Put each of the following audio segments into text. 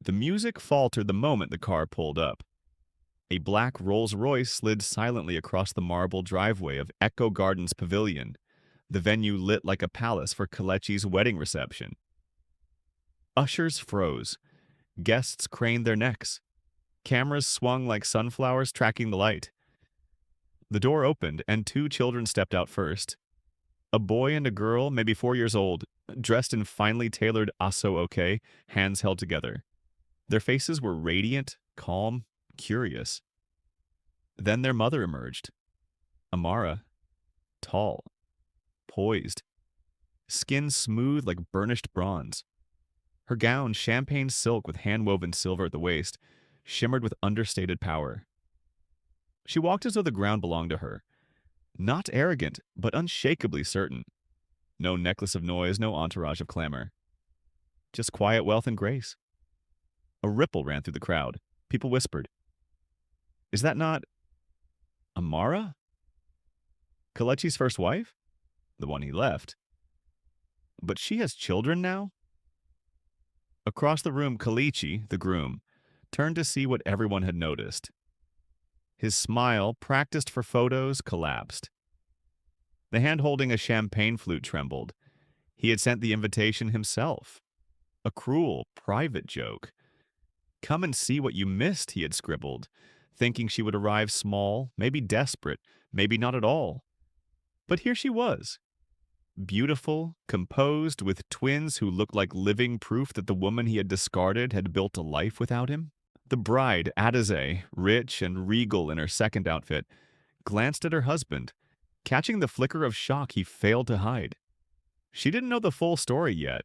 The music faltered the moment the car pulled up. A black Rolls-Royce slid silently across the marble driveway of Echo Gardens Pavilion, the venue lit like a palace for Kelechi's wedding reception. Ushers froze. Guests craned their necks. Cameras swung like sunflowers tracking the light. The door opened, and two children stepped out first. A boy and a girl, maybe 4 years old, dressed in finely tailored aso-oke, hands held together. Their faces were radiant, calm, curious. Then their mother emerged. Amara, tall, poised, skin smooth like burnished bronze. Her gown, champagne silk with hand-woven silver at the waist, shimmered with understated power. She walked as though the ground belonged to her. Not arrogant, but unshakably certain. No necklace of noise, no entourage of clamor. Just quiet wealth and grace. A ripple ran through the crowd. People whispered, "Is that not Amara? Kelechi's first wife? The one he left. But she has children now?" Across the room, Kelechi, the groom, turned to see what everyone had noticed. His smile, practiced for photos, collapsed. The hand holding a champagne flute trembled. He had sent the invitation himself. A cruel, private joke. "Come and see what you missed," he had scribbled, thinking she would arrive small, maybe desperate, maybe not at all. But here she was. Beautiful, composed, with twins who looked like living proof that the woman he had discarded had built a life without him. The bride, Adizay, rich and regal in her second outfit, glanced at her husband, catching the flicker of shock he failed to hide. She didn't know the full story yet,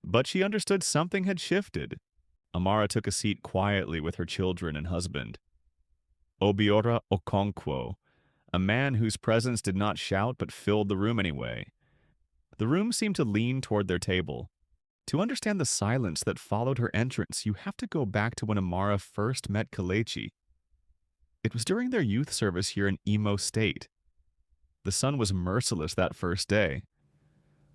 but she understood something had shifted. Amara took a seat quietly with her children and husband. Obiora Okonkwo, a man whose presence did not shout but filled the room anyway. The room seemed to lean toward their table. To understand the silence that followed her entrance, you have to go back to when Amara first met Kelechi. It was during their youth service here in Imo State. The sun was merciless that first day.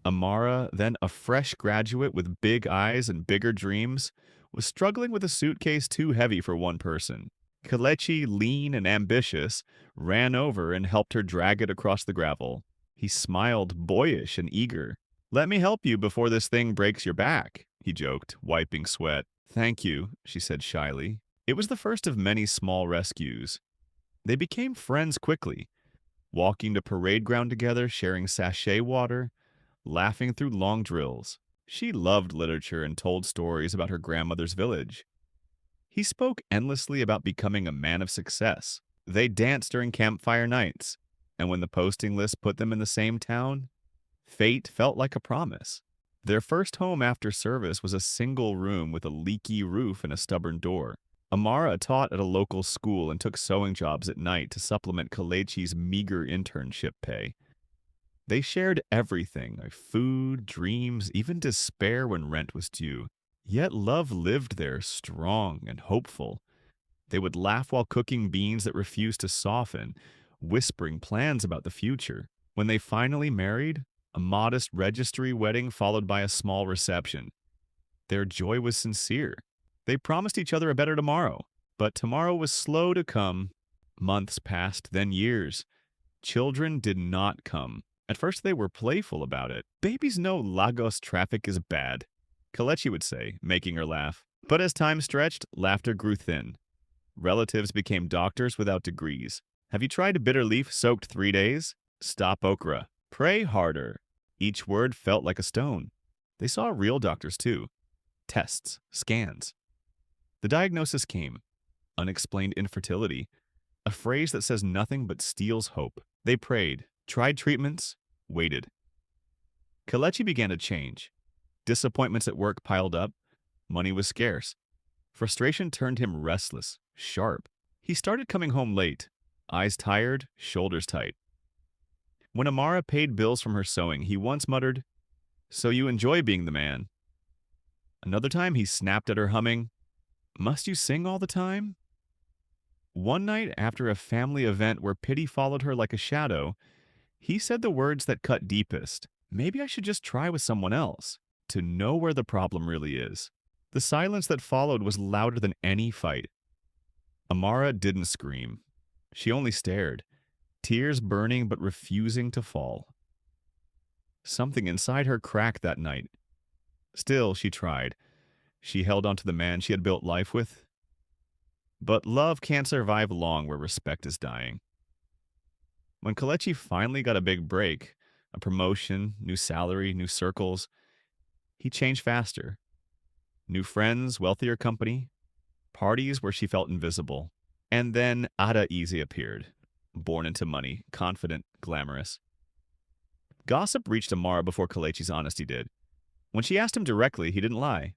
Amara, then a fresh graduate with big eyes and bigger dreams, was struggling with a suitcase too heavy for one person. Kelechi, lean and ambitious, ran over and helped her drag it across the gravel. He smiled, boyish and eager. "Let me help you before this thing breaks your back," he joked, wiping sweat. "Thank you," she said shyly. It was the first of many small rescues. They became friends quickly, walking to parade ground together, sharing sachet water, laughing through long drills. She loved literature and told stories about her grandmother's village. He spoke endlessly about becoming a man of success. They danced during campfire nights, and when the posting list put them in the same town, fate felt like a promise. Their first home after service was a single room with a leaky roof and a stubborn door. Amara taught at a local school and took sewing jobs at night to supplement Kelechi's meager internship pay. They shared everything, food, dreams, even despair when rent was due. Yet love lived there, strong and hopeful. They would laugh while cooking beans that refused to soften, whispering plans about the future. When they finally married, a modest registry wedding followed by a small reception. Their joy was sincere. They promised each other a better tomorrow, but tomorrow was slow to come. Months passed, then years. Children did not come. At first they were playful about it. "Babies know Lagos traffic is bad," Kelechi would say, making her laugh. But as time stretched, laughter grew thin. Relatives became doctors without degrees. "Have you tried bitter leaf soaked 3 days? Stop okra. Pray harder." Each word felt like a stone. They saw real doctors too. Tests, scans. The diagnosis came. Unexplained infertility. A phrase that says nothing but steals hope. They prayed, tried treatments, waited. Kelechi began to change. Disappointments at work piled up. Money was scarce. Frustration turned him restless, sharp. He started coming home late, eyes tired, shoulders tight. When Amara paid bills from her sewing, he once muttered, "So you enjoy being the man." Another time he snapped at her, humming, "Must you sing all the time?" One night, after a family event where pity followed her like a shadow, he said the words that cut deepest. "Maybe I should just try with someone else, to know where the problem really is." The silence that followed was louder than any fight. Amara didn't scream. She only stared, tears burning but refusing to fall. Something inside her cracked that night. Still, she tried. She held on to the man she had built life with. But love can't survive long where respect is dying. When Kelechi finally got a big break, a promotion, new salary, new circles, he changed faster. New friends, wealthier company, parties where she felt invisible. And then Ada Easy appeared, born into money, confident, glamorous. Gossip reached Amara before Kelechi's honesty did. When she asked him directly, he didn't lie.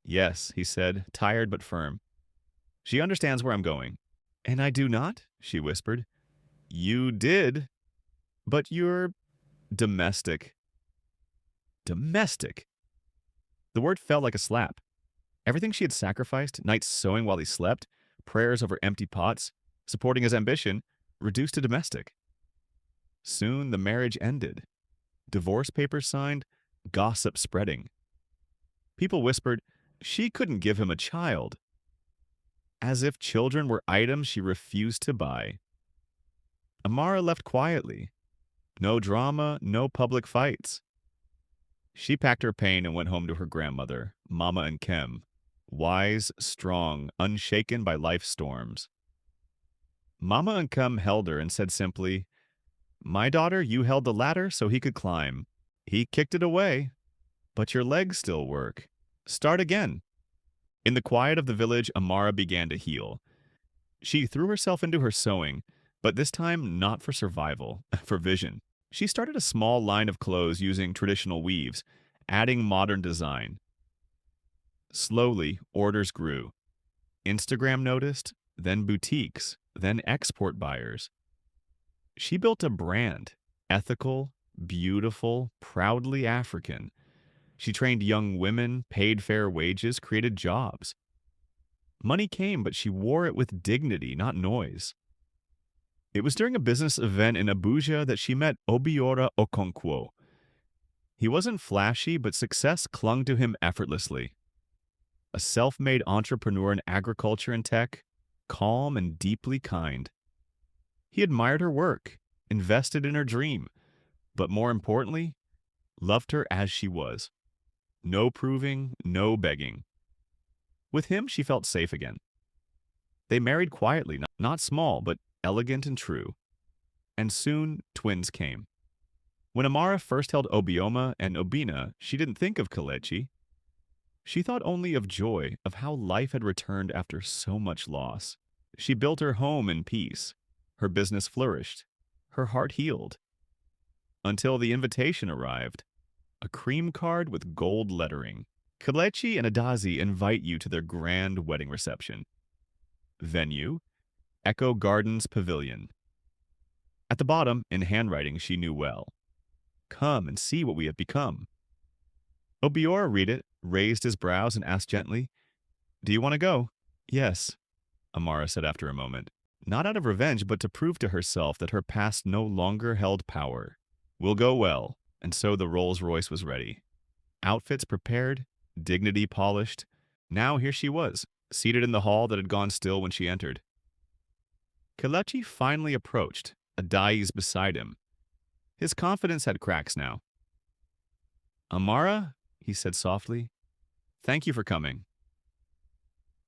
Yes, he said, tired but firm. She understands where I'm going. And I do not, she whispered. You did, but you're domestic. Domestic. The word fell like a slap. Everything she had sacrificed, nights sewing while he slept, prayers over empty pots, supporting his ambition, reduced to domestic. Soon the marriage ended. Divorce papers signed, gossip spreading. People whispered she couldn't give him a child. As if children were items she refused to buy. Amara left quietly. No drama, no public fights. She packed her pain and went home to her grandmother, Mama and Kem, wise, strong, unshaken by life's storms. Mama and Kem held her and said simply, "My daughter, you held the ladder so he could climb. He kicked it away, but your legs still work. Start again." In the quiet of the village, Amara began to heal. She threw herself into her sewing, but this time not for survival, for vision. She started a small line of clothes using traditional weaves, adding modern design. Slowly, orders grew. Instagram noticed, then boutiques, then export buyers. She built a brand, ethical, beautiful, proudly African. She trained young women, paid fair wages, created jobs. Money came, but she wore it with dignity, not noise. It was during a business event in Abuja that she met Obiora Okonkwo. He wasn't flashy, but success clung to him effortlessly. A self-made entrepreneur in agriculture and tech, calm and deeply kind. He admired her work, invested in her dream, but more importantly, loved her as she was. No proving, no begging. With him, she felt safe again. They married quietly, not small, but elegant and true. And soon, twins came. When Amara first held Obioma and Obina, she didn't think of Kelechi. She thought only of joy, of how life had returned after so much loss. She built her home in peace. Her business flourished. Her heart healed. Until the invitation arrived. A cream card with gold lettering. Kelechi and Adazi invite you to their grand wedding reception. Venue, Echo Gardens Pavilion. At the bottom, in handwriting she knew well. Come and see what we have become. Obiora read it, raised his brows, and asked gently, "Do you want to go?" "Yes," Amara said after a moment. Not out of revenge, but to prove to herself that her past no longer held power. "Will go well." And so the Rolls-Royce was ready. Outfits prepared, dignity polished. Now here she was, seated in the hall that had gone still when she entered. Kelechi finally approached, Adais beside him. His confidence had cracks now. "Amara," he said softly, "thank you for coming."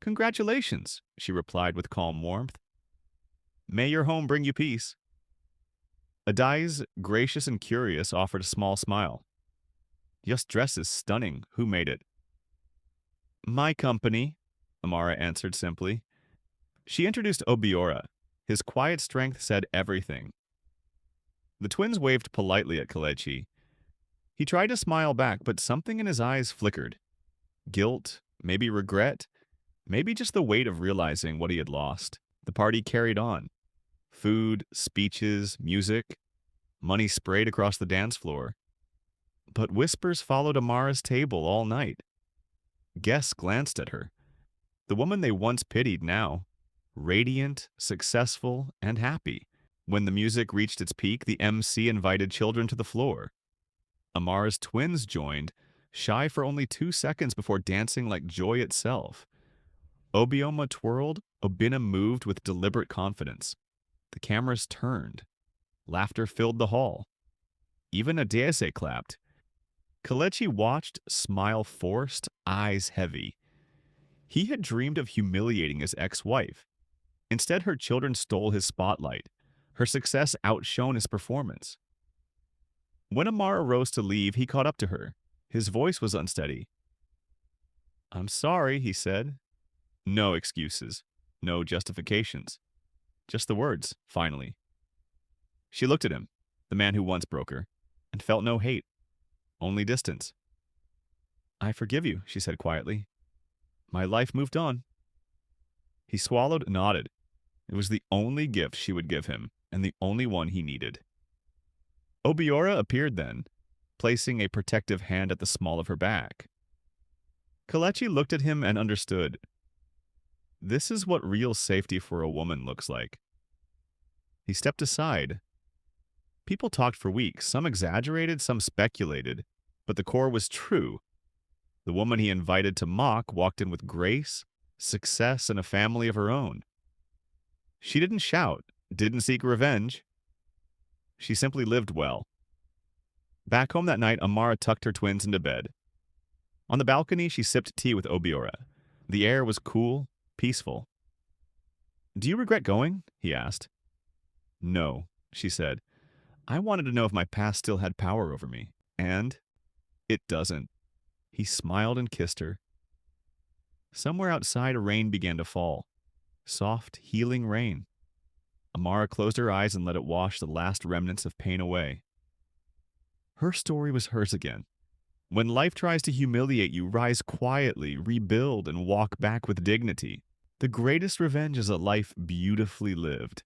"Congratulations," she replied with calm warmth. "May your home bring you peace." Adais, gracious and curious, offered a small smile. "Your dress is stunning. Who made it?" "My company," Amara answered simply. She introduced Obiora. His quiet strength said everything. The twins waved politely at Kelechi. He tried to smile back, but something in his eyes flickered. Guilt, maybe regret, maybe just the weight of realizing what he had lost. The party carried on. Food, speeches, music, money sprayed across the dance floor. But whispers followed Amara's table all night. Guests glanced at her. The woman they once pitied now, radiant, successful, and happy. When the music reached its peak, the MC invited children to the floor. Amara's twins joined, shy for only 2 seconds before dancing like joy itself. Obioma twirled, Obina moved with deliberate confidence. The cameras turned. Laughter filled the hall. Even Adese clapped. Kelechi watched, smile forced, eyes heavy. He had dreamed of humiliating his ex-wife. Instead, her children stole his spotlight. Her success outshone his performance. When Amara rose to leave, he caught up to her. His voice was unsteady. "I'm sorry," he said. No excuses. No justifications. Just the words, finally. She looked at him, the man who once broke her, and felt no hate, only distance. "I forgive you," she said quietly. "My life moved on." He swallowed and nodded. It was the only gift she would give him, and the only one he needed. Obiora appeared then, placing a protective hand at the small of her back. Kelechi looked at him and understood. This is what real safety for a woman looks like. He stepped aside. People talked for weeks, some exaggerated, some speculated, but the core was true. The woman he invited to mock walked in with grace, success, and a family of her own. She didn't shout, didn't seek revenge. She simply lived well. Back home that night, Amara tucked her twins into bed. On the balcony, she sipped tea with Obiora. The air was cool, peaceful. "Do you regret going?" he asked. "No," she said. "I wanted to know if my past still had power over me. And it doesn't." He smiled and kissed her. Somewhere outside, rain began to fall. Soft, healing rain. Amara closed her eyes and let it wash the last remnants of pain away. Her story was hers again. When life tries to humiliate you, rise quietly, rebuild, and walk back with dignity. The greatest revenge is a life beautifully lived.